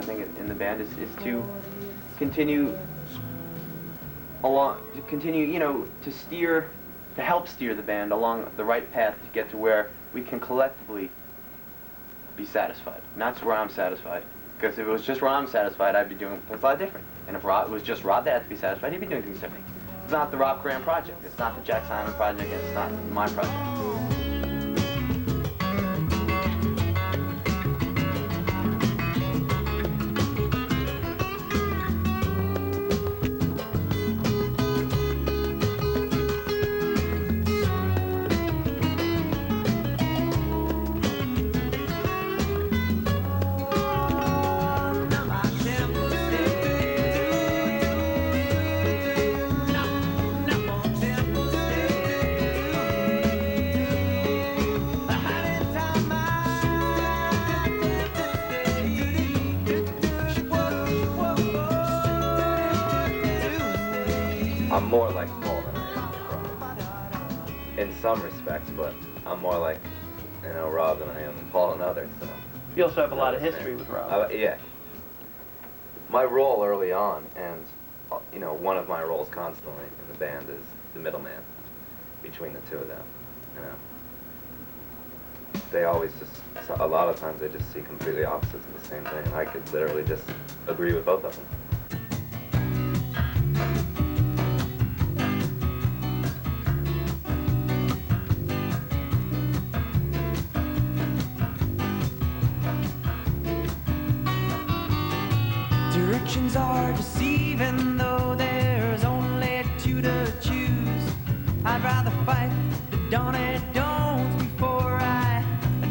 I think, in the band is to continue along, you know, to help steer the band along the right path to get to where we can collectively be satisfied. Not where I'm satisfied. Because if it was just where I'm satisfied, I'd be doing things a lot different. And if it was just Rob that had to be satisfied, he'd be doing things different. It's not the Rob Graham project. It's not the Jack Simon project. And it's not my project. I'm more like Paul than I am Rob. In some respects, but I'm more like, you know, Rob than I am Paul in others. So. You also have a lot of history with Rob. Yeah. My role early on, and you know, one of my roles constantly in the band is the middleman between the two of them. You know, they always just, a lot of times they just see completely opposites of the same thing. And I could literally just agree with both of them. Directions are deceiving, though there's only two to choose. I'd rather fight the Donny Don'ts before I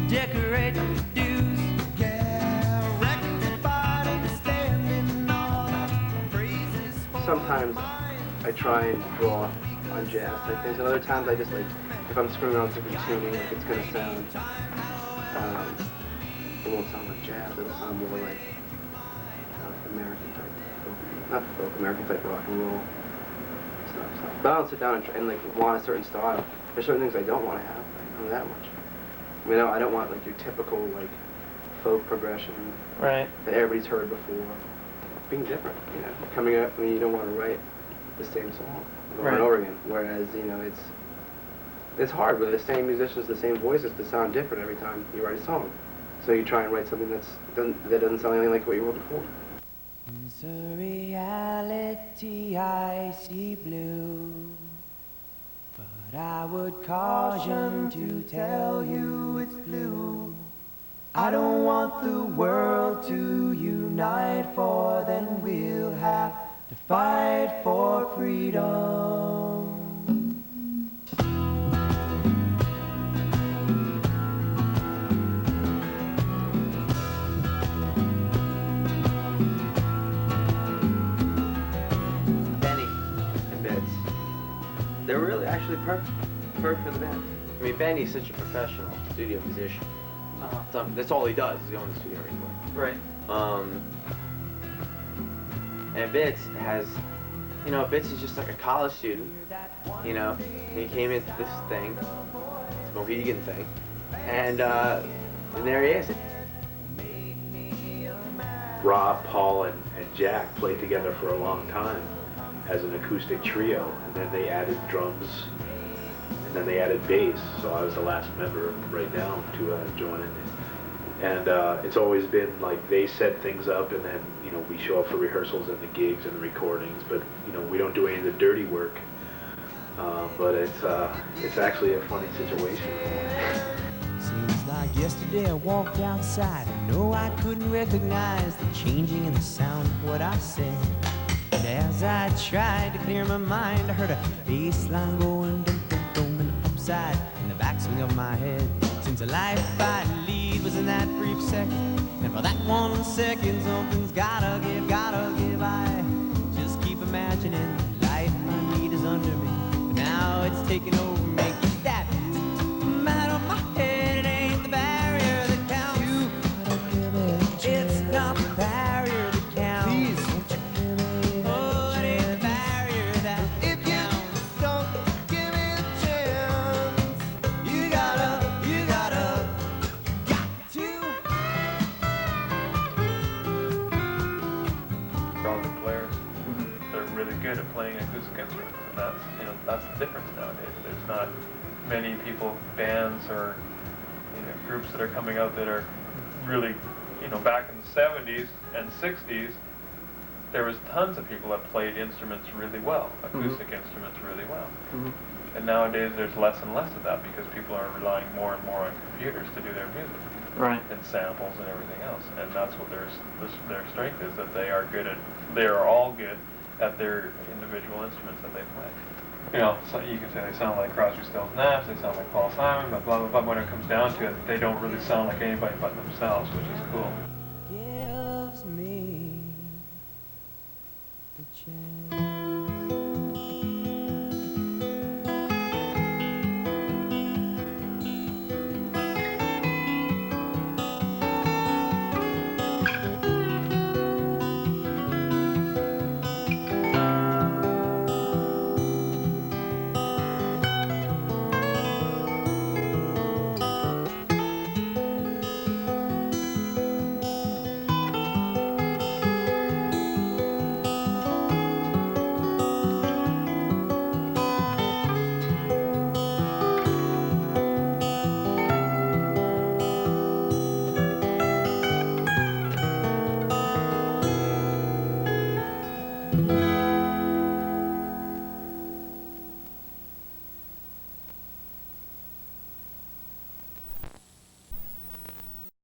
decorate the dues. Yeah, rectified standing on phrases. Sometimes I try and draw on jazz type things, and other times I just like, if I'm screwing around with different tuning, like it's gonna sound, it won't sound like jazz, it'll sound more like American type, not folk, American type rock and roll stuff. So. But I don't sit down and like want a certain style. There's certain things I don't want to have. I know that much. I mean, I don't want like your typical like folk progression right. that everybody's heard before. Being different, you know, coming up when you don't want to write the same song over and over again. Whereas, you know, it's hard with the same musicians, the same voices to sound different every time you write a song. So you try and write something that doesn't sound anything like what you wrote before. It's a reality I see blue, but I would caution to tell you it's blue. I don't want the world to unite, for then we'll have to fight for freedom. They're really actually perfect for the band. I mean, Benny's such a professional studio musician. That's all he does, is go in the studio and record. Right. And Bitz has, you know, Bitz is just like a college student, you know. He came into this thing, this Mohegan thing, and there he is. Rob, Paul, and Jack played together for a long time as an acoustic trio, and then they added drums, and then they added bass, so I was the last member right now to join. And it's always been like they set things up, and then, you know, we show up for rehearsals and the gigs and the recordings, but, you know, we don't do any of the dirty work. But it's actually a funny situation. Seems like yesterday I walked outside and no, I couldn't recognize the changing in the sound of what I said. But as I tried to clear my mind, I heard a bass line going dum dum dum and upside in the backswing of my head. Since the life I lead was in that brief second, and for that 1 second something's gotta give. I just keep imagining the life I need is under me, but now it's taking over me. Get that out of my head, it ain't the barrier that counts. You gotta give it a chance. It's not the barrier that counts. Please. really good at playing acoustic instruments, and that's the difference nowadays. There's not many people, bands or groups that are coming out that are really, back in the 70s and 60s, there was tons of people that played instruments really well, acoustic instruments really well. And nowadays there's less and less of that because people are relying more and more on computers to do their music. Right. And samples and everything else. And that's what their strength is, that they are all good at their individual instruments that they play. So you can say they sound like Crosby, Stills, Nash, they sound like Paul Simon, but blah, blah, blah. When it comes down to it, they don't really sound like anybody but themselves, which is cool. Gives me the chance.